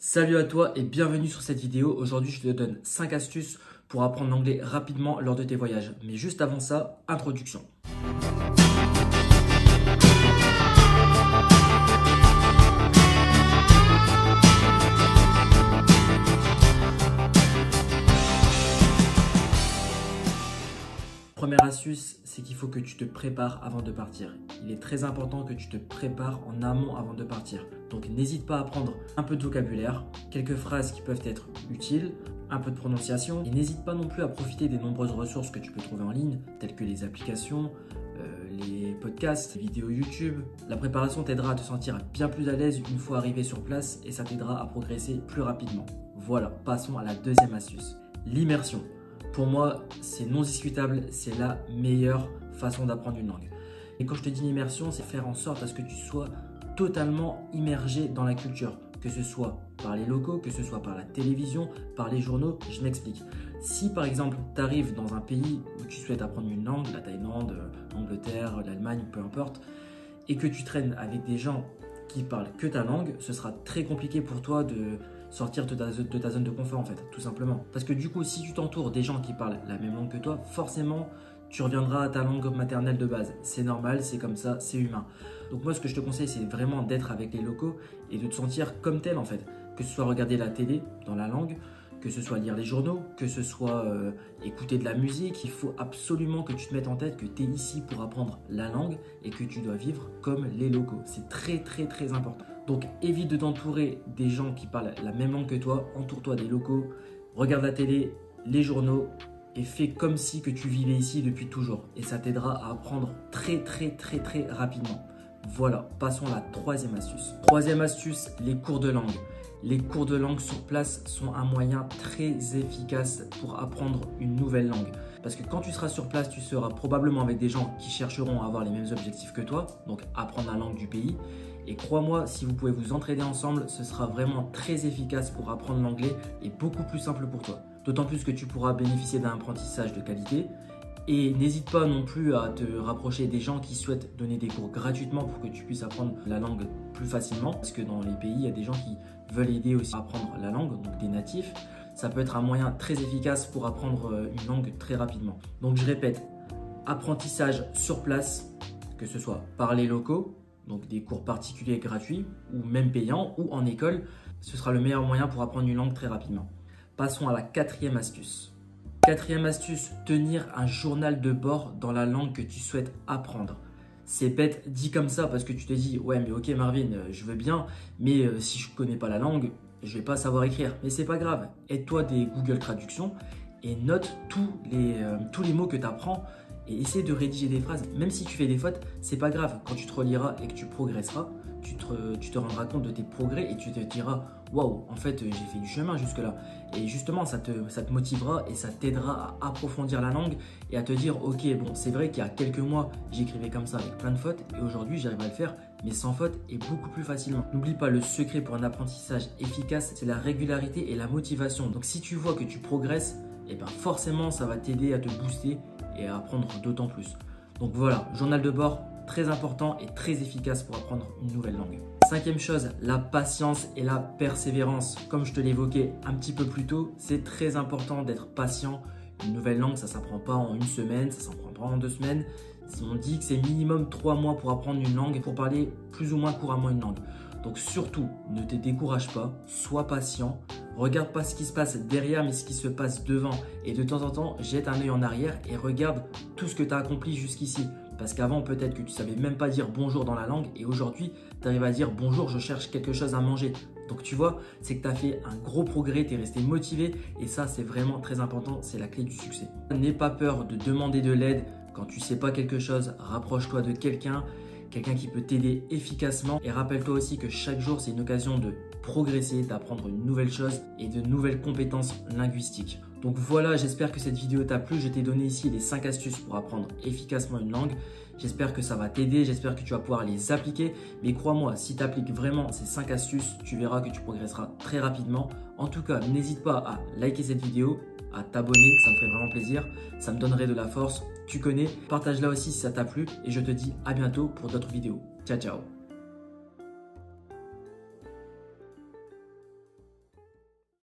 Salut à toi et bienvenue sur cette vidéo. Aujourd'hui, je te donne 5 astuces pour apprendre l'anglais rapidement lors de tes voyages. Mais juste avant ça, introduction. Première astuce, c'est qu'il faut que tu te prépares avant de partir. Il est très important que tu te prépares en amont avant de partir. Donc n'hésite pas à prendre un peu de vocabulaire, quelques phrases qui peuvent être utiles, un peu de prononciation. Et n'hésite pas non plus à profiter des nombreuses ressources que tu peux trouver en ligne, telles que les applications, les podcasts, les vidéos YouTube. La préparation t'aidera à te sentir bien plus à l'aise une fois arrivé sur place et ça t'aidera à progresser plus rapidement. Voilà, passons à la deuxième astuce. L'immersion. Pour moi, c'est non discutable, c'est la meilleure façon d'apprendre une langue. Et quand je te dis immersion, c'est faire en sorte à ce que tu sois totalement immergé dans la culture, que ce soit par les locaux, que ce soit par la télévision, par les journaux. Je m'explique. Si par exemple, tu arrives dans un pays où tu souhaites apprendre une langue, la Thaïlande, l'Angleterre, l'Allemagne, peu importe, et que tu traînes avec des gens qui parlent que ta langue, ce sera très compliqué pour toi de sortir de ta zone de confort en fait, tout simplement. Parce que du coup, si tu t'entoures des gens qui parlent la même langue que toi, forcément, tu reviendras à ta langue maternelle de base. C'est normal, c'est comme ça, c'est humain. Donc moi, ce que je te conseille, c'est vraiment d'être avec les locaux et de te sentir comme tel en fait. Que ce soit regarder la télé dans la langue, que ce soit lire les journaux, que ce soit écouter de la musique, il faut absolument que tu te mettes en tête que tu es ici pour apprendre la langue et que tu dois vivre comme les locaux. C'est très très très important. Donc évite de t'entourer des gens qui parlent la même langue que toi, entoure-toi des locaux, regarde la télé, les journaux et fais comme si que tu vivais ici depuis toujours. Et ça t'aidera à apprendre très très très très rapidement. Voilà, passons à la troisième astuce. Troisième astuce, les cours de langue. Les cours de langue sur place sont un moyen très efficace pour apprendre une nouvelle langue. Parce que quand tu seras sur place, tu seras probablement avec des gens qui chercheront à avoir les mêmes objectifs que toi, donc apprendre la langue du pays. Et crois-moi, si vous pouvez vous entraider ensemble, ce sera vraiment très efficace pour apprendre l'anglais et beaucoup plus simple pour toi. D'autant plus que tu pourras bénéficier d'un apprentissage de qualité. Et n'hésite pas non plus à te rapprocher des gens qui souhaitent donner des cours gratuitement pour que tu puisses apprendre la langue plus facilement. Parce que dans les pays, il y a des gens qui veulent aider aussi à apprendre la langue, donc des natifs. Ça peut être un moyen très efficace pour apprendre une langue très rapidement. Donc je répète, apprentissage sur place, que ce soit par les locaux, donc des cours particuliers gratuits ou même payants ou en école, ce sera le meilleur moyen pour apprendre une langue très rapidement. Passons à la quatrième astuce. Quatrième astuce, tenir un journal de bord dans la langue que tu souhaites apprendre. C'est bête dit comme ça parce que tu te dis « Ouais mais ok Marvin, je veux bien, mais si je ne connais pas la langue, je ne vais pas savoir écrire. » Mais c'est pas grave, aide-toi des Google Traductions et note tous les mots que tu apprends et essaie de rédiger des phrases. Même si tu fais des fautes, c'est pas grave. Quand tu te reliras et que tu progresseras, tu te rendras compte de tes progrès et tu te diras « Waouh, en fait, j'ai fait du chemin jusque-là. » Et justement, ça te motivera et ça t'aidera à approfondir la langue et à te dire « Ok, bon, c'est vrai qu'il y a quelques mois, j'écrivais comme ça avec plein de fautes et aujourd'hui, j'arrive à le faire, mais sans faute et beaucoup plus facilement. » N'oublie pas, le secret pour un apprentissage efficace, c'est la régularité et la motivation. Donc, si tu vois que tu progresses, eh ben forcément, ça va t'aider à te booster et à apprendre d'autant plus. Donc voilà, journal de bord, très important et très efficace pour apprendre une nouvelle langue. Cinquième chose, la patience et la persévérance. Comme je te l'évoquais un petit peu plus tôt, c'est très important d'être patient. Une nouvelle langue, ça ne s'apprend pas en une semaine, ça ne s'apprend pas en 2 semaines. On dit que c'est minimum 3 mois pour apprendre une langue et pour parler plus ou moins couramment une langue. Donc surtout, ne te décourage pas, sois patient. Regarde pas ce qui se passe derrière, mais ce qui se passe devant. Et de temps en temps, jette un œil en arrière et regarde tout ce que tu as accompli jusqu'ici. Parce qu'avant, peut-être que tu ne savais même pas dire bonjour dans la langue et aujourd'hui, tu arrives à dire bonjour, je cherche quelque chose à manger. Donc tu vois, c'est que tu as fait un gros progrès, tu es resté motivé et ça, c'est vraiment très important, c'est la clé du succès. N'aie pas peur de demander de l'aide. Quand tu ne sais pas quelque chose, rapproche-toi de quelqu'un qui peut t'aider efficacement. Et rappelle-toi aussi que chaque jour, c'est une occasion de progresser, d'apprendre une nouvelle chose et de nouvelles compétences linguistiques. Donc voilà, j'espère que cette vidéo t'a plu. Je t'ai donné ici les 5 astuces pour apprendre efficacement une langue. J'espère que ça va t'aider, j'espère que tu vas pouvoir les appliquer. Mais crois-moi, si tu appliques vraiment ces 5 astuces, tu verras que tu progresseras très rapidement. En tout cas, n'hésite pas à liker cette vidéo, à t'abonner, ça me ferait vraiment plaisir. Ça me donnerait de la force, tu connais. Partage-la aussi si ça t'a plu et je te dis à bientôt pour d'autres vidéos. Ciao, ciao.